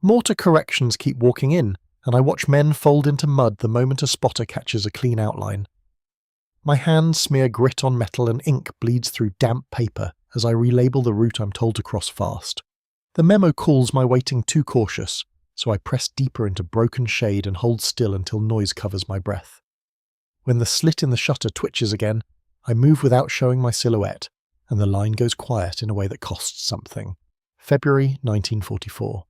Mortar corrections keep walking in, and I watch men fold into mud the moment a spotter catches a clean outline. My hands smear grit on metal and ink bleeds through damp paper as I relabel the route I'm told to cross fast. The memo calls my waiting too cautious, so I press deeper into broken shade and hold still until noise covers my breath. When the slit in the shutter twitches again, I move without showing my silhouette, and the line goes quiet in a way that costs something. February 1944.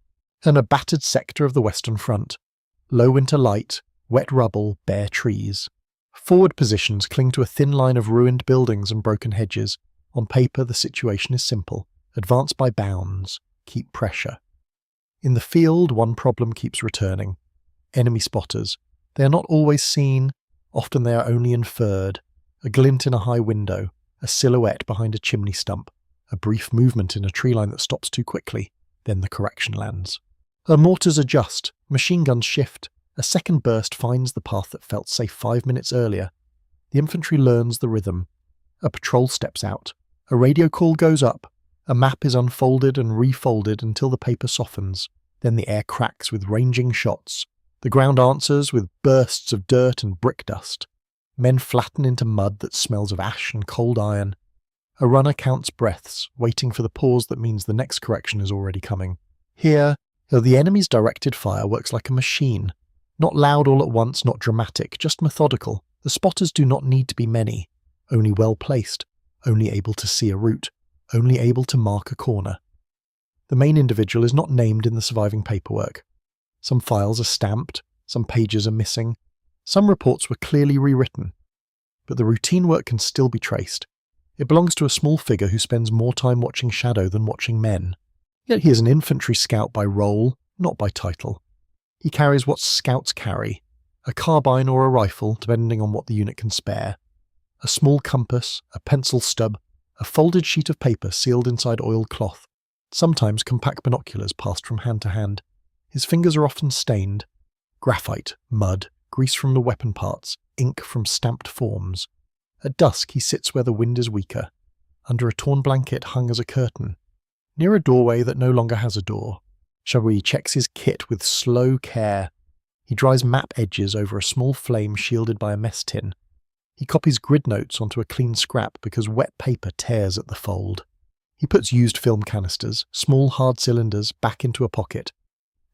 A battered sector of the Western Front. Low winter light, wet rubble, bare trees. Forward positions cling to a thin line of ruined buildings and broken hedges. On paper, the situation is simple. Advance by bounds. Keep pressure. In the field, one problem keeps returning. Enemy spotters. They are not always seen. Often they are only inferred. A glint in a high window. A silhouette behind a chimney stump. A brief movement in a tree line that stops too quickly. Then the correction lands. Her mortars adjust, machine guns shift, a second burst finds the path that felt safe 5 minutes earlier. The infantry learns the rhythm. A patrol steps out. A radio call goes up. A map is unfolded and refolded until the paper softens. Then the air cracks with ranging shots. The ground answers with bursts of dirt and brick dust. Men flatten into mud that smells of ash and cold iron. A runner counts breaths, waiting for the pause that means the next correction is already coming. Here, the enemy's directed fire works like a machine. Not loud all at once, not dramatic, just methodical. The spotters do not need to be many. Only well placed. Only able to see a route. Only able to mark a corner. The main individual is not named in the surviving paperwork. Some files are stamped. Some pages are missing. Some reports were clearly rewritten. But the routine work can still be traced. It belongs to a small figure who spends more time watching shadow than watching men. Yet he is an infantry scout by role, not by title. He carries what scouts carry, a carbine or a rifle, depending on what the unit can spare, a small compass, a pencil stub, a folded sheet of paper sealed inside oiled cloth, sometimes compact binoculars passed from hand to hand. His fingers are often stained. Graphite, mud, grease from the weapon parts, ink from stamped forms. At dusk he sits where the wind is weaker, under a torn blanket hung as a curtain, near a doorway that no longer has a door. Chaboui checks his kit with slow care. He dries map edges over a small flame shielded by a mess tin. He copies grid notes onto a clean scrap because wet paper tears at the fold. He puts used film canisters, small hard cylinders, back into a pocket.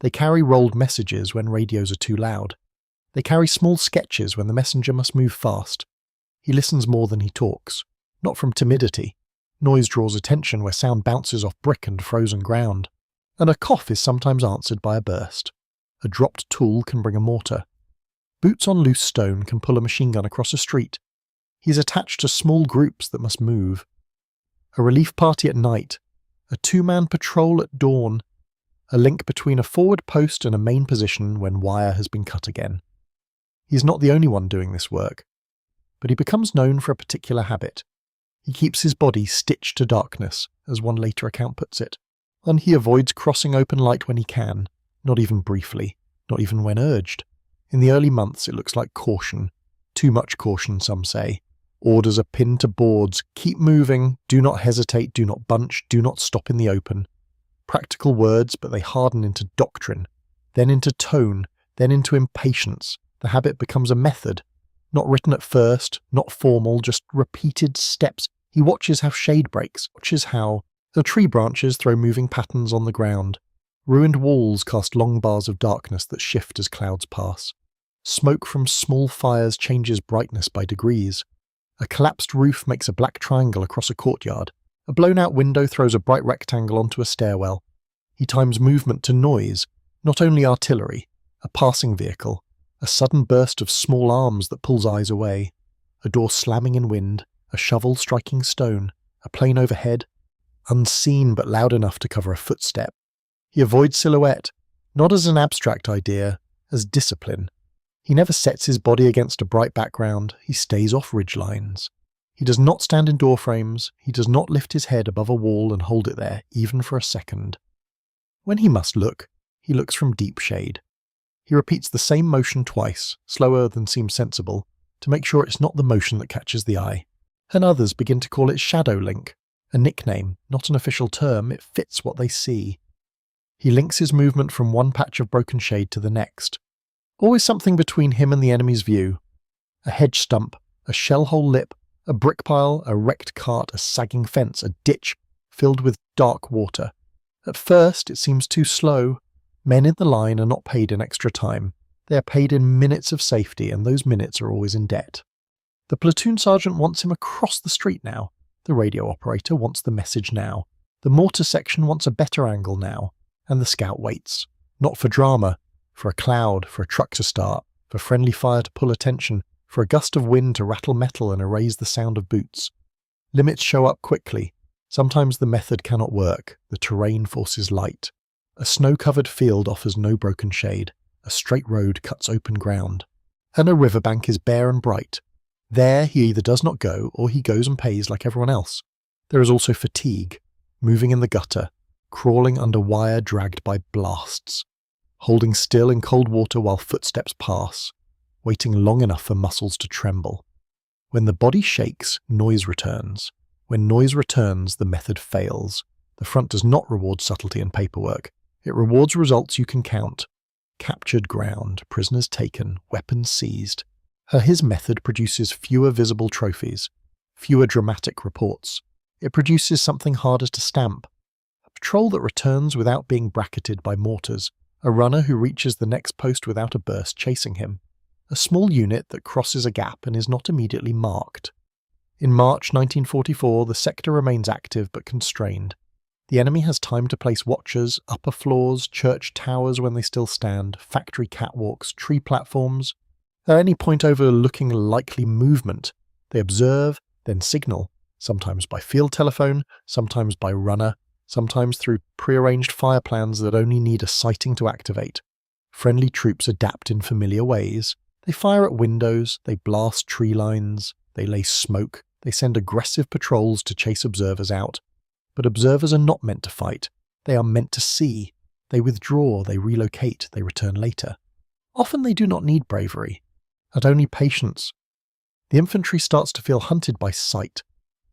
They carry rolled messages when radios are too loud. They carry small sketches when the messenger must move fast. He listens more than he talks, not from timidity. Noise draws attention where sound bounces off brick and frozen ground. And a cough is sometimes answered by a burst. A dropped tool can bring a mortar. Boots on loose stone can pull a machine gun across a street. He is attached to small groups that must move. A relief party at night. A two-man patrol at dawn. A link between a forward post and a main position when wire has been cut again. He is not the only one doing this work, but he becomes known for a particular habit. He keeps his body stitched to darkness, as one later account puts it, and he avoids crossing open light when he can, not even briefly, not even when urged. In the early months it looks like caution, too much caution some say. Orders are pinned to boards, keep moving, do not hesitate, do not bunch, do not stop in the open. Practical words, but they harden into doctrine, then into tone, then into impatience. The habit becomes a method. Not written at first, not formal, just repeated steps. He watches how shade breaks, watches how the tree branches throw moving patterns on the ground. Ruined walls cast long bars of darkness that shift as clouds pass. Smoke from small fires changes brightness by degrees. A collapsed roof makes a black triangle across a courtyard. A blown-out window throws a bright rectangle onto a stairwell. He times movement to noise, not only artillery, a passing vehicle, a sudden burst of small arms that pulls eyes away, a door slamming in wind, a shovel striking stone, a plane overhead, unseen but loud enough to cover a footstep. He avoids silhouette, not as an abstract idea, as discipline. He never sets his body against a bright background, he stays off ridgelines. He does not stand in doorframes, he does not lift his head above a wall and hold it there, even for a second. When he must look, he looks from deep shade. He repeats the same motion twice, slower than seems sensible, to make sure it's not the motion that catches the eye. And others begin to call it shadow link, a nickname, not an official term, it fits what they see. He links his movement from one patch of broken shade to the next. Always something between him and the enemy's view. A hedge stump, a shell hole lip, a brick pile, a wrecked cart, a sagging fence, a ditch filled with dark water. At first, it seems too slow. Men in the line are not paid in extra time. They are paid in minutes of safety, and those minutes are always in debt. The platoon sergeant wants him across the street now. The radio operator wants the message now. The mortar section wants a better angle now. And the scout waits. Not for drama, for a cloud, for a truck to start, for friendly fire to pull attention, for a gust of wind to rattle metal and erase the sound of boots. Limits show up quickly. Sometimes the method cannot work. The terrain forces light. A snow-covered field offers no broken shade. A straight road cuts open ground. And a riverbank is bare and bright. There he either does not go, or he goes and pays like everyone else. There is also fatigue, moving in the gutter, crawling under wire dragged by blasts, holding still in cold water while footsteps pass, waiting long enough for muscles to tremble. When the body shakes, noise returns. When noise returns, the method fails. The front does not reward subtlety and paperwork. It rewards results you can count. Captured ground, prisoners taken, weapons seized. His method produces fewer visible trophies, fewer dramatic reports. It produces something harder to stamp. A patrol that returns without being bracketed by mortars. A runner who reaches the next post without a burst chasing him. A small unit that crosses a gap and is not immediately marked. In March 1944, the sector remains active but constrained. The enemy has time to place watchers, upper floors, church towers when they still stand, factory catwalks, tree platforms. At any point overlooking likely movement, they observe, then signal, sometimes by field telephone, sometimes by runner, sometimes through prearranged fire plans that only need a sighting to activate. Friendly troops adapt in familiar ways. They fire at windows, they blast tree lines, they lay smoke, they send aggressive patrols to chase observers out. But observers are not meant to fight. They are meant to see. They withdraw, they relocate, they return later. Often they do not need bravery, but only patience. The infantry starts to feel hunted by sight.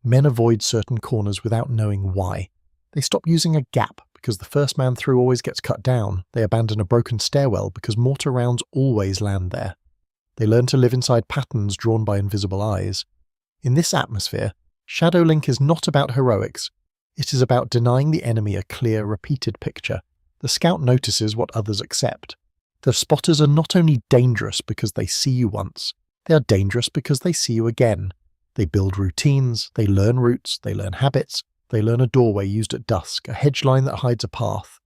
Men avoid certain corners without knowing why. They stop using a gap because the first man through always gets cut down. They abandon a broken stairwell because mortar rounds always land there. They learn to live inside patterns drawn by invisible eyes. In this atmosphere, Shadow Link is not about heroics. It is about denying the enemy a clear, repeated picture. The scout notices what others accept. The spotters are not only dangerous because they see you once, they are dangerous because they see you again. They build routines, they learn routes, they learn habits, they learn a doorway used at dusk, a hedge line that hides a path,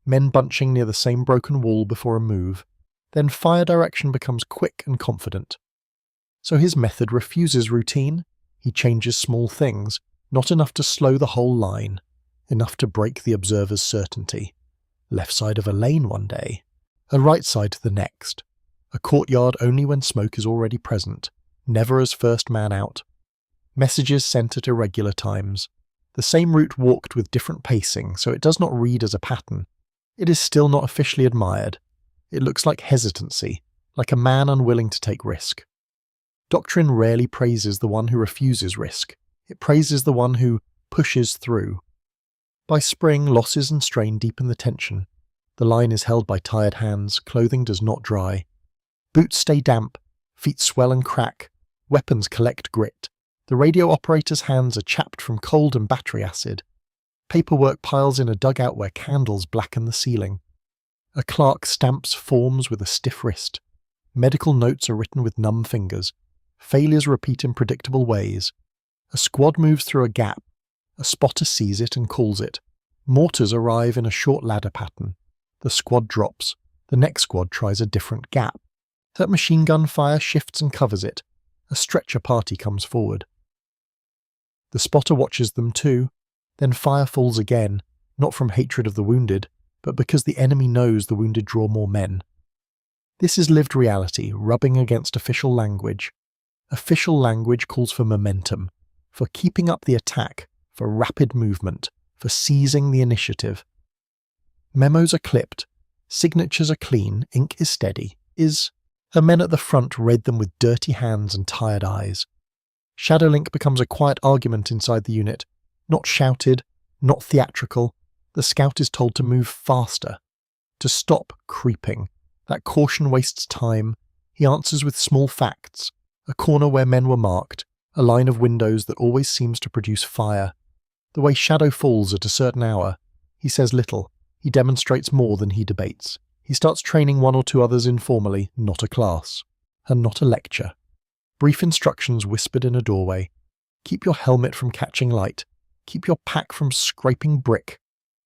men bunching near the same broken wall before a move. Then fire direction becomes quick and confident. So his method refuses routine. He changes small things, not enough to slow the whole line, enough to break the observer's certainty. Left side of a lane one day, a right side the next. A courtyard only when smoke is already present, never as first man out. Messages sent at irregular times. The same route walked with different pacing, so it does not read as a pattern. It is still not officially admired. It looks like hesitancy, like a man unwilling to take risk. Doctrine rarely praises the one who refuses risk. It praises the one who pushes through. By spring, losses and strain deepen the tension. The line is held by tired hands, clothing does not dry. Boots stay damp, feet swell and crack, weapons collect grit. The radio operator's hands are chapped from cold and battery acid. Paperwork piles in a dugout where candles blacken the ceiling. A clerk stamps forms with a stiff wrist. Medical notes are written with numb fingers. Failures repeat in predictable ways. A squad moves through a gap. A spotter sees it and calls it. Mortars arrive in a short ladder pattern. The squad drops. The next squad tries a different gap. That machine gun fire shifts and covers it. A stretcher party comes forward. The spotter watches them too. Then fire falls again, not from hatred of the wounded, but because the enemy knows the wounded draw more men. This is lived reality, rubbing against official language. Official language calls for momentum, for keeping up the attack, for rapid movement, for seizing the initiative. Memos are clipped, signatures are clean, ink is steady. The men at the front read them with dirty hands and tired eyes. Shadowlink becomes a quiet argument inside the unit, not shouted, not theatrical, The scout is told to move faster, to stop creeping. That caution wastes time. He answers with small facts, a corner where men were marked, a line of windows that always seems to produce fire. The way shadow falls at a certain hour. He says little. He demonstrates more than he debates. He starts training one or two others informally, not a class, and not a lecture. Brief instructions whispered in a doorway. Keep your helmet from catching light. Keep your pack from scraping brick.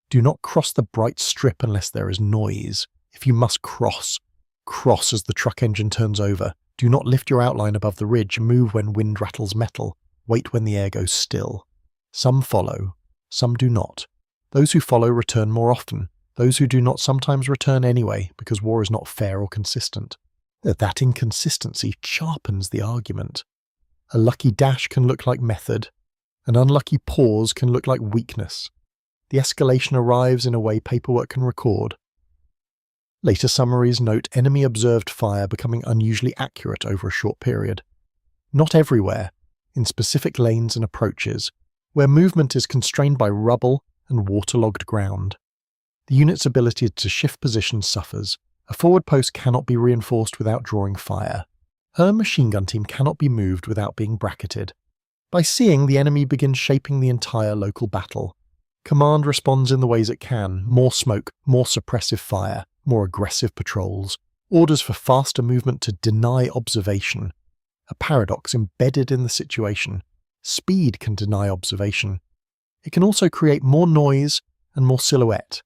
Do not cross the bright strip unless there is noise. If you must cross, cross as the truck engine turns over. Do not lift your outline above the ridge. Move when wind rattles metal. Wait when the air goes still. Some follow, some do not. Those who follow return more often. Those who do not sometimes return anyway, because war is not fair or consistent. That inconsistency sharpens the argument. A lucky dash can look like method. An unlucky pause can look like weakness. The escalation arrives in a way paperwork can record. Later summaries note enemy observed fire becoming unusually accurate over a short period. Not everywhere, in specific lanes and approaches, where movement is constrained by rubble and waterlogged ground. The unit's ability to shift position suffers. A forward post cannot be reinforced without drawing fire. A machine gun team cannot be moved without being bracketed. By seeing, the enemy begins shaping the entire local battle. Command responds in the ways it can: more smoke, more suppressive fire, more aggressive patrols, orders for faster movement to deny observation. A paradox embedded in the situation. Speed can deny observation. It can also create more noise and more silhouette.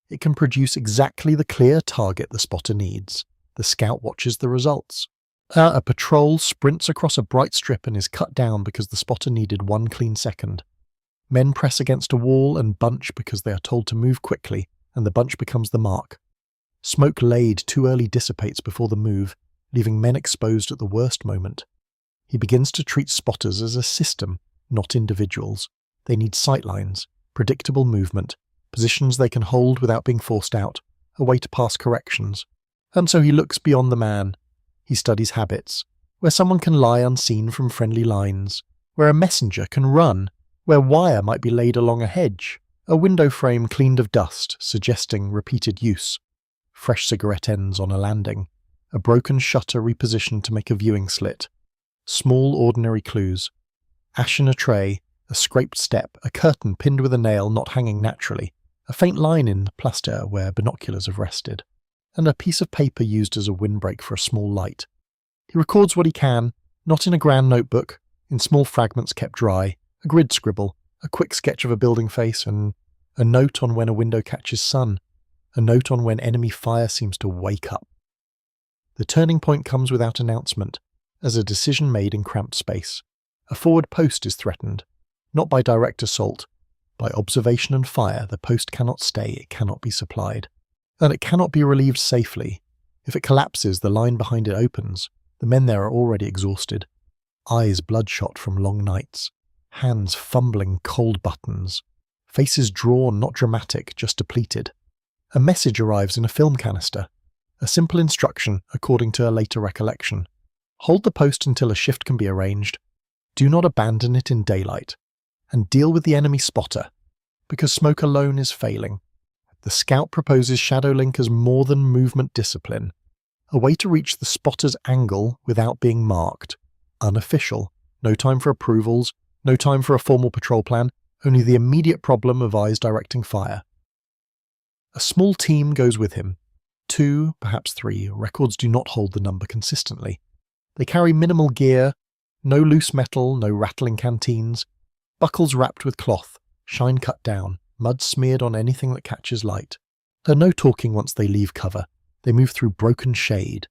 It can produce exactly the clear target the spotter needs. The scout watches the results. A patrol sprints across a bright strip and is cut down because the spotter needed one clean second. Men press against a wall and bunch because they are told to move quickly, and the bunch becomes the mark. Smoke laid too early dissipates before the move, leaving men exposed at the worst moment. He begins to treat spotters as a system, not individuals. They need sightlines, predictable movement, positions they can hold without being forced out, a way to pass corrections. And so he looks beyond the man. He studies habits, where someone can lie unseen from friendly lines, where a messenger can run, where wire might be laid along a hedge, a window frame cleaned of dust, suggesting repeated use, fresh cigarette ends on a landing, a broken shutter repositioned to make a viewing slit, small ordinary clues, ash in a tray, a scraped step, a curtain pinned with a nail not hanging naturally, a faint line in the plaster where binoculars have rested, and a piece of paper used as a windbreak for a small light. He records what he can, not in a grand notebook, in small fragments kept dry, a grid scribble, a quick sketch of a building face, and a note on when a window catches sun, a note on when enemy fire seems to wake up. The turning point comes without announcement, as a decision made in cramped space. A forward post is threatened, not by direct assault, by observation and fire. The post cannot stay, it cannot be supplied. And it cannot be relieved safely. If it collapses, the line behind it opens. The men there are already exhausted. Eyes bloodshot from long nights. Hands fumbling cold buttons. Faces drawn, not dramatic, just depleted. A message arrives in a film canister. A simple instruction, according to a later recollection. Hold the post until a shift can be arranged. Do not abandon it in daylight. And deal with the enemy spotter, because smoke alone is failing. The scout proposes shadow link as more than movement discipline, a way to reach the spotter's angle without being marked. Unofficial, no time for approvals, no time for a formal patrol plan, only the immediate problem of eyes directing fire. A small team goes with him. 2, perhaps 3, records do not hold the number consistently. They carry minimal gear, no loose metal, no rattling canteens, buckles wrapped with cloth, shine cut down, mud smeared on anything that catches light. No talking once they leave cover. They move through broken shade,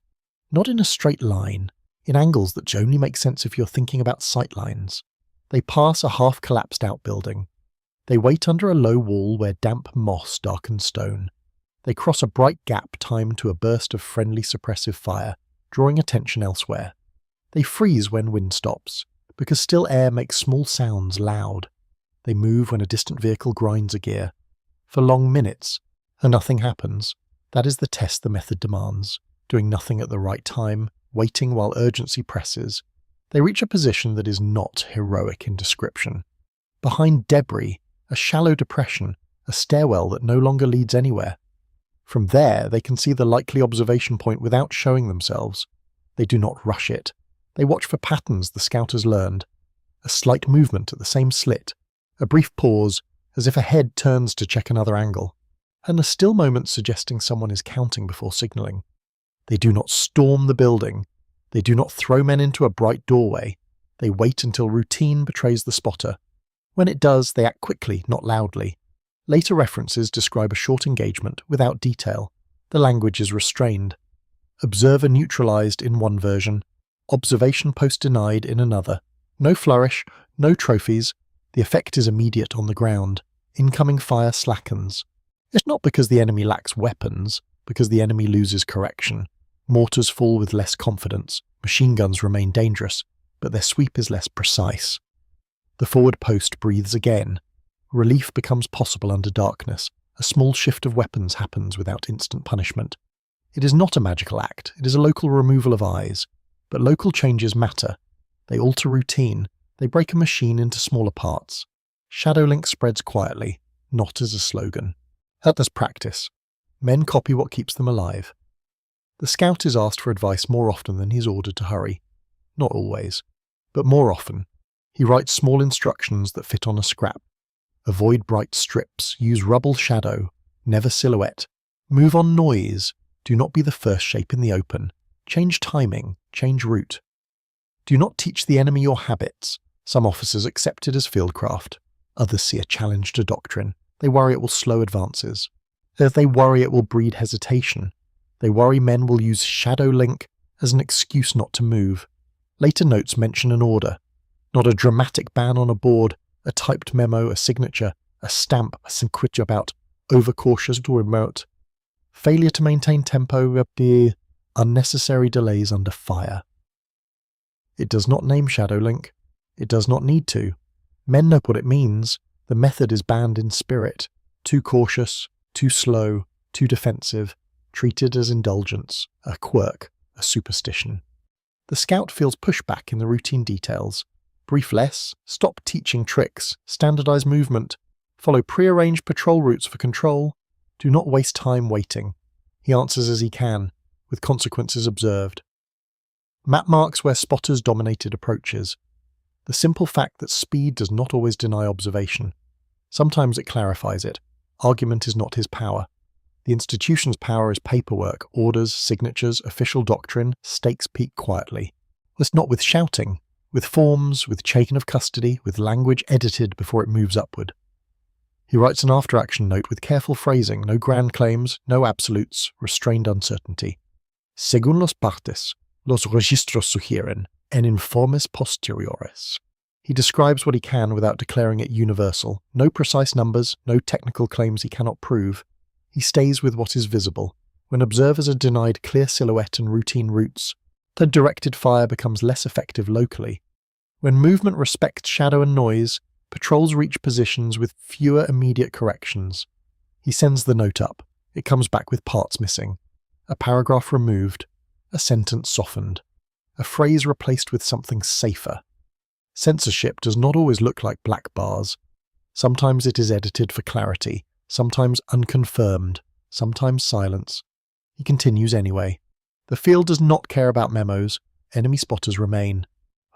not in a straight line, in angles that only make sense if you're thinking about sightlines. They pass a half-collapsed outbuilding. They wait under a low wall where damp moss darkens stone. They cross a bright gap timed to a burst of friendly suppressive fire, drawing attention elsewhere. They freeze when wind stops, because still air makes small sounds loud. They move when a distant vehicle grinds a gear. For long minutes, and nothing happens. That is the test the method demands, doing nothing at the right time, waiting while urgency presses. They reach a position that is not heroic in description. Behind debris, a shallow depression, a stairwell that no longer leads anywhere. From there, they can see the likely observation point without showing themselves. They do not rush it. They watch for patterns the scout has learned. A slight movement at the same slit, a brief pause, as if a head turns to check another angle, and a still moment suggesting someone is counting before signalling. They do not storm the building. They do not throw men into a bright doorway. They wait until routine betrays the spotter. When it does, they act quickly, not loudly. Later references describe a short engagement without detail. The language is restrained. Observer neutralized in one version. Observation post denied in another. No flourish, no trophies. The effect is immediate on the ground. Incoming fire slackens. It's not because the enemy lacks weapons, because the enemy loses correction. Mortars fall with less confidence. Machine guns remain dangerous, but their sweep is less precise. The forward post breathes again. Relief becomes possible under darkness. A small shift of weapons happens without instant punishment. It is not a magical act, it is a local removal of eyes. But local changes matter. They alter routine. They break a machine into smaller parts. Shadowlink spreads quietly, not as a slogan. That does practice. Men copy what keeps them alive. The scout is asked for advice more often than he is ordered to hurry. Not always, but more often. He writes small instructions that fit on a scrap. Avoid bright strips, use rubble shadow, never silhouette. Move on noise, do not be the first shape in the open. Change timing, change route. Do not teach the enemy your habits. Some officers accept it as fieldcraft. Others see a challenge to doctrine. They worry it will slow advances. They worry it will breed hesitation. They worry men will use shadow link as an excuse not to move. Later notes mention an order. Not a dramatic ban on a board, a typed memo, a signature, a stamp, a sinquit about overcautious to remote. Failure to maintain tempo, unnecessary delays under fire. It does not name shadow link. It does not need to. Men know what it means. The method is banned in spirit. Too cautious, too slow, too defensive, treated as indulgence, a quirk, a superstition. The scout feels pushback in the routine details. Brief less, stop teaching tricks, standardize movement, follow prearranged patrol routes for control. Do not waste time waiting. He answers as he can, with consequences observed. Map marks where spotters dominated approaches. The simple fact that speed does not always deny observation. Sometimes it clarifies it. Argument is not his power. The institution's power is paperwork, orders, signatures, official doctrine. Stakes peak quietly. It's not with shouting, with forms, with chain of custody, with language edited before it moves upward. He writes an after-action note with careful phrasing, no grand claims, no absolutes, restrained uncertainty. Según los partes, los registros sugieren, en informes posteriores. He describes what he can without declaring it universal. No precise numbers, no technical claims he cannot prove. He stays with what is visible. When observers are denied clear silhouette and routine routes, the directed fire becomes less effective locally. When movement respects shadow and noise, patrols reach positions with fewer immediate corrections. He sends the note up. It comes back with parts missing. A paragraph removed. A sentence softened. A phrase replaced with something safer. Censorship does not always look like black bars. Sometimes it is edited for clarity, sometimes unconfirmed, sometimes silence. He continues anyway. The field does not care about memos. Enemy spotters remain.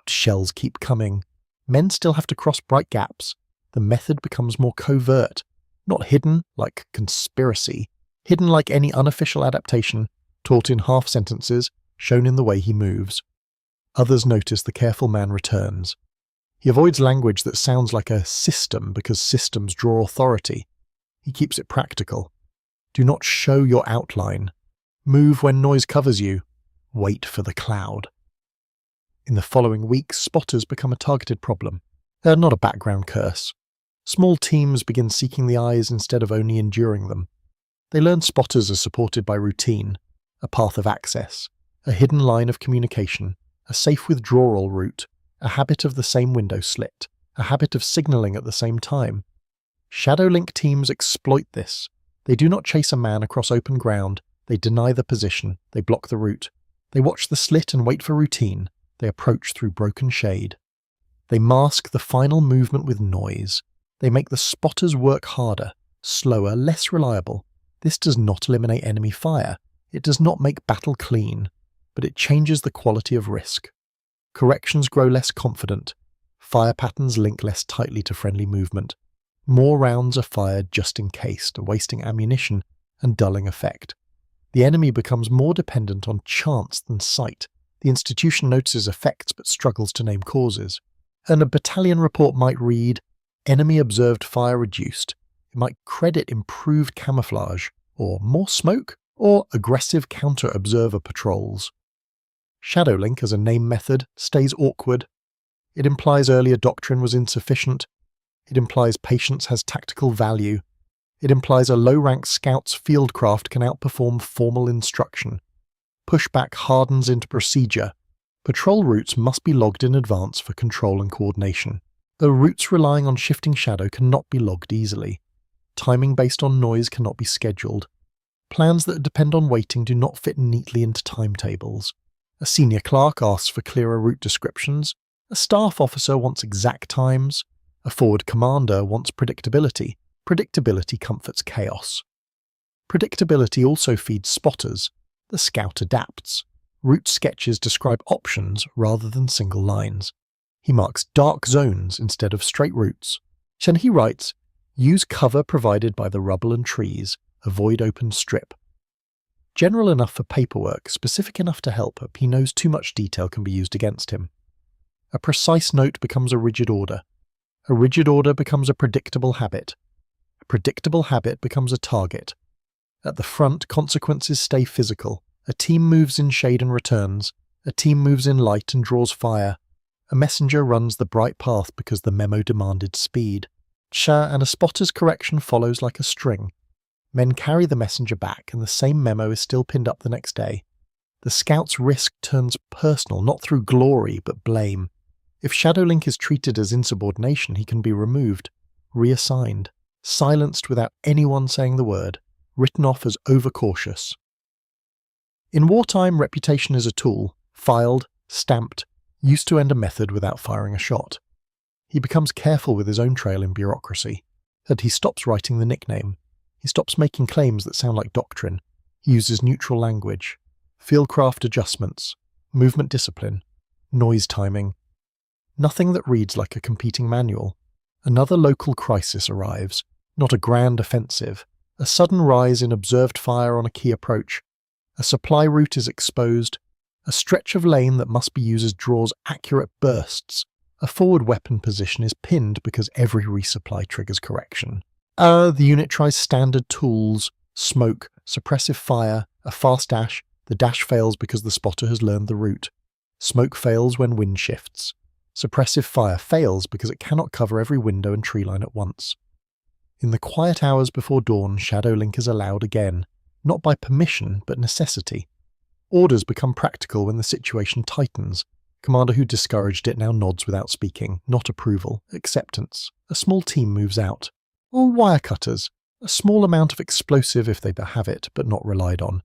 Shells keep coming. Men still have to cross bright gaps. The method becomes more covert, not hidden like conspiracy, hidden like any unofficial adaptation, taught in half sentences, shown in the way he moves. Others notice the careful man returns. He avoids language that sounds like a system because systems draw authority. He keeps it practical. Do not show your outline. Move when noise covers you. Wait for the cloud. In the following weeks, spotters become a targeted problem. They're not a background curse. Small teams begin seeking the eyes instead of only enduring them. They learn spotters are supported by routine, a path of access, a hidden line of communication, a safe withdrawal route, a habit of the same window slit, a habit of signalling at the same time. Shadowlink teams exploit this. They do not chase a man across open ground. They deny the position. They block the route. They watch the slit and wait for routine. They approach through broken shade. They mask the final movement with noise. They make the spotters work harder. slower, less reliable. This does not eliminate enemy fire. It does not make battle clean, but it changes the quality of risk. Corrections grow less confident. Fire patterns link less tightly to friendly movement. More rounds are fired just in case, wasting ammunition and dulling effect. The enemy becomes more dependent on chance than sight. The institution notices effects but struggles to name causes. And a battalion report might read, "Enemy observed fire reduced." It might credit improved camouflage, or more smoke, or aggressive counter-observer patrols. Shadowlink as a name method stays awkward. It implies earlier doctrine was insufficient. It implies patience has tactical value. It implies a low-rank scout's fieldcraft can outperform formal instruction. Pushback hardens into procedure. Patrol routes must be logged in advance for control and coordination, though routes relying on shifting shadow cannot be logged easily. Timing based on noise cannot be scheduled. Plans that depend on waiting do not fit neatly into timetables. A senior clerk asks for clearer route descriptions. A staff officer wants exact times. A forward commander wants predictability. Predictability comforts chaos. Predictability also feeds spotters. The scout adapts. Route sketches describe options rather than single lines. He marks dark zones instead of straight routes. And he writes, "Use cover provided by the rubble and trees. Avoid open strip." General enough for paperwork, specific enough to help, but he knows too much detail can be used against him. A precise note becomes a rigid order. A rigid order becomes a predictable habit. A predictable habit becomes a target. At the front, consequences stay physical. A team moves in shade and returns. A team moves in light and draws fire. A messenger runs the bright path because the memo demanded speed. And a spotter's correction follows like a string. Men carry the messenger back and the same memo is still pinned up the next day. The scout's risk turns personal, not through glory, but blame. If Shadowlink is treated as insubordination, he can be removed, reassigned, silenced without anyone saying the word, written off as overcautious. In wartime, reputation is a tool, filed, stamped, used to end a method without firing a shot. He becomes careful with his own trail in bureaucracy, and he stops writing the nickname. He stops making claims that sound like doctrine. He uses neutral language, fieldcraft adjustments, movement discipline, noise timing. Nothing that reads like a competing manual. Another local crisis arrives, not a grand offensive. A sudden rise in observed fire on a key approach. A supply route is exposed. A stretch of lane that must be used draws accurate bursts. A forward weapon position is pinned because every resupply triggers correction. The unit tries standard tools, smoke, suppressive fire, a fast dash. The dash fails because the spotter has learned the route. Smoke fails when wind shifts. Suppressive fire fails because it cannot cover every window and tree line at once. In the quiet hours before dawn, Shadowlink is allowed again, not by permission but necessity. Orders become practical when the situation tightens. Commander who discouraged it now nods without speaking, not approval, acceptance. A small team moves out. Or wire cutters, a small amount of explosive if they have it, but not relied on.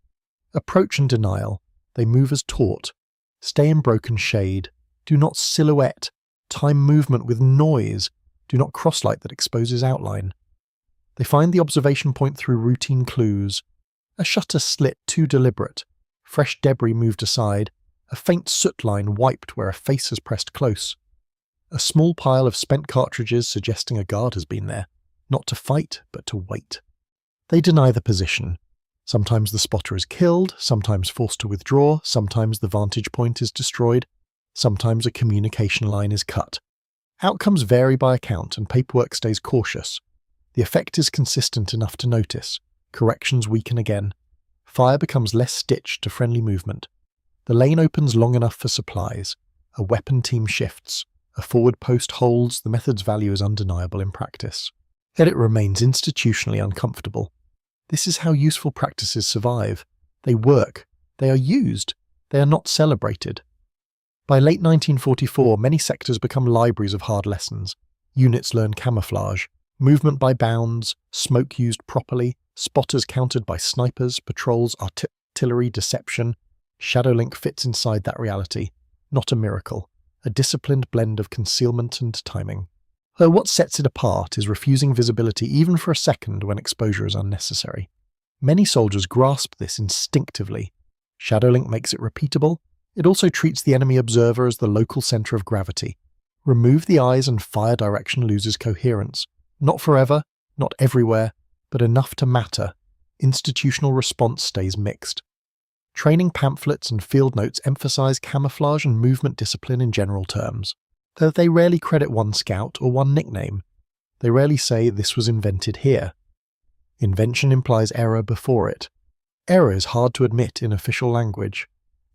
Approach and denial, they move as taught. Stay in broken shade. Do not silhouette. Time movement with noise. Do not crosslight that exposes outline. They find the observation point through routine clues. A shutter slit too deliberate. Fresh debris moved aside. A faint soot line wiped where a face has pressed close. A small pile of spent cartridges suggesting a guard has been there. Not to fight, but to wait. They deny the position. Sometimes the spotter is killed, sometimes forced to withdraw, sometimes the vantage point is destroyed, sometimes a communication line is cut. Outcomes vary by account and paperwork stays cautious. The effect is consistent enough to notice. Corrections weaken again. Fire becomes less stitched to friendly movement. The lane opens long enough for supplies. A weapon team shifts. A forward post holds. The method's value is undeniable in practice. Yet it remains institutionally uncomfortable. This is how useful practices survive. They work. They are used. They are not celebrated. By late 1944, many sectors become libraries of hard lessons. Units learn camouflage, movement by bounds, smoke used properly, spotters countered by snipers, patrols, artillery, deception. Shadowlink fits inside that reality. Not a miracle. A disciplined blend of concealment and timing. Though what sets it apart is refusing visibility even for a second when exposure is unnecessary. Many soldiers grasp this instinctively. Shadowlink makes it repeatable. It also treats the enemy observer as the local centre of gravity. Remove the eyes and fire direction loses coherence. Not forever, not everywhere, but enough to matter. Institutional response stays mixed. Training pamphlets and field notes emphasize camouflage and movement discipline in general terms, though they rarely credit one scout or one nickname. They rarely say this was invented here. Invention implies error before it. Error is hard to admit in official language.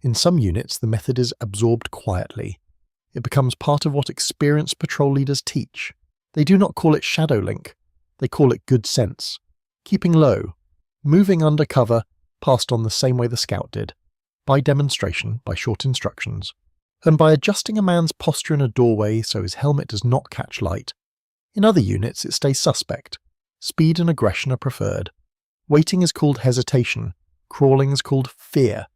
In some units, the method is absorbed quietly. It becomes part of what experienced patrol leaders teach. They do not call it shadowlink. They call it good sense. Keeping low, moving under cover, passed on the same way the scout did, by demonstration, by short instructions, and by adjusting a man's posture in a doorway so his helmet does not catch light. In other units, it stays suspect. Speed and aggression are preferred. Waiting is called hesitation. Crawling is called fear.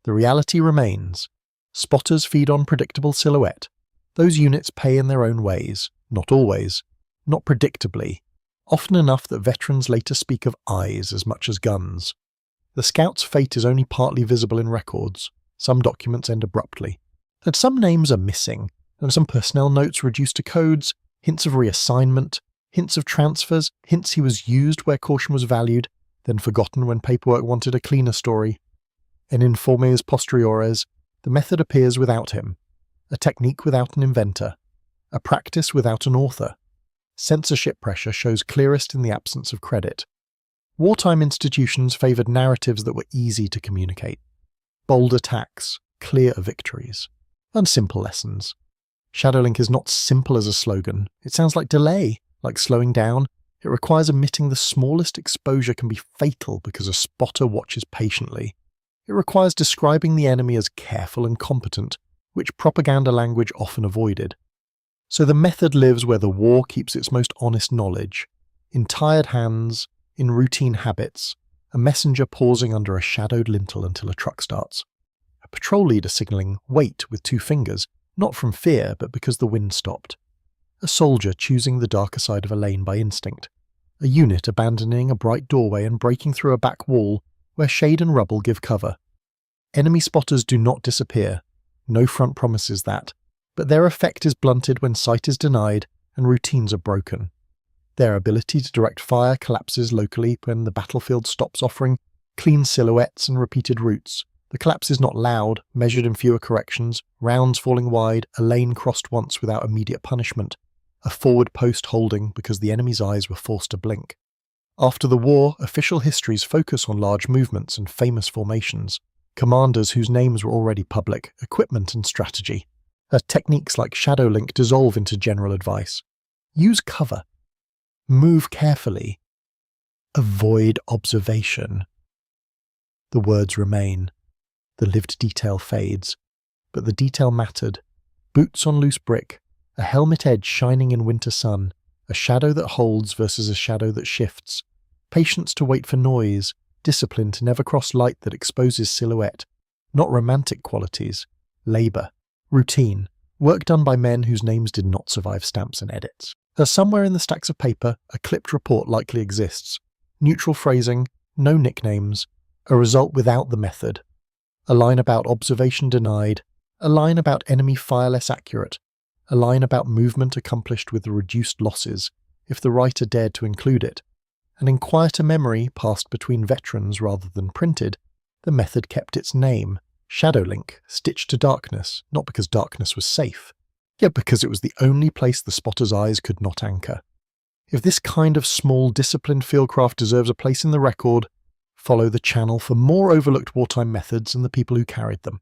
The reality remains. Spotters feed on predictable silhouette. Those units pay in their own ways, not always, not predictably, often enough that veterans later speak of eyes as much as guns. The scout's fate is only partly visible in records. Some documents end abruptly. And some names are missing, and some personnel notes reduced to codes, hints of reassignment, hints of transfers, hints he was used where caution was valued, then forgotten when paperwork wanted a cleaner story. En informes posteriores, the method appears without him, a technique without an inventor, a practice without an author. Censorship pressure shows clearest in the absence of credit. Wartime institutions favoured narratives that were easy to communicate. Bold attacks, clear victories, and simple lessons. Shadowlink is not simple as a slogan. It sounds like delay, like slowing down. It requires admitting the smallest exposure can be fatal because a spotter watches patiently. It requires describing the enemy as careful and competent, which propaganda language often avoided. So the method lives where the war keeps its most honest knowledge, in tired hands, in routine habits, a messenger pausing under a shadowed lintel until a truck starts. A patrol leader signalling wait with 2 fingers, not from fear but because the wind stopped. A soldier choosing the darker side of a lane by instinct. A unit abandoning a bright doorway and breaking through a back wall where shade and rubble give cover. Enemy spotters do not disappear. No front promises that. But their effect is blunted when sight is denied and routines are broken. Their ability to direct fire collapses locally when the battlefield stops offering clean silhouettes and repeated routes. The collapse is not loud, measured in fewer corrections, rounds falling wide, a lane crossed once without immediate punishment, a forward post holding because the enemy's eyes were forced to blink. After the war, official histories focus on large movements and famous formations, commanders whose names were already public, equipment and strategy. Techniques like shadowlink dissolve into general advice. Use cover. Move carefully. Avoid observation. The words remain. The lived detail fades. But the detail mattered. Boots on loose brick, a helmet edge shining in winter sun, a shadow that holds versus a shadow that shifts, patience to wait for noise, discipline to never cross light that exposes silhouette, not romantic qualities, labour, routine, work done by men whose names did not survive stamps and edits. Somewhere in the stacks of paper, a clipped report likely exists. Neutral phrasing, no nicknames, a result without the method. A line about observation denied, a line about enemy fire less accurate, a line about movement accomplished with reduced losses, if the writer dared to include it. And in quieter memory passed between veterans rather than printed, the method kept its name, Shadowlink, stitched to darkness, not because darkness was safe, yet because it was the only place the spotter's eyes could not anchor. If this kind of small, disciplined fieldcraft deserves a place in the record, follow the channel for more overlooked wartime methods and the people who carried them.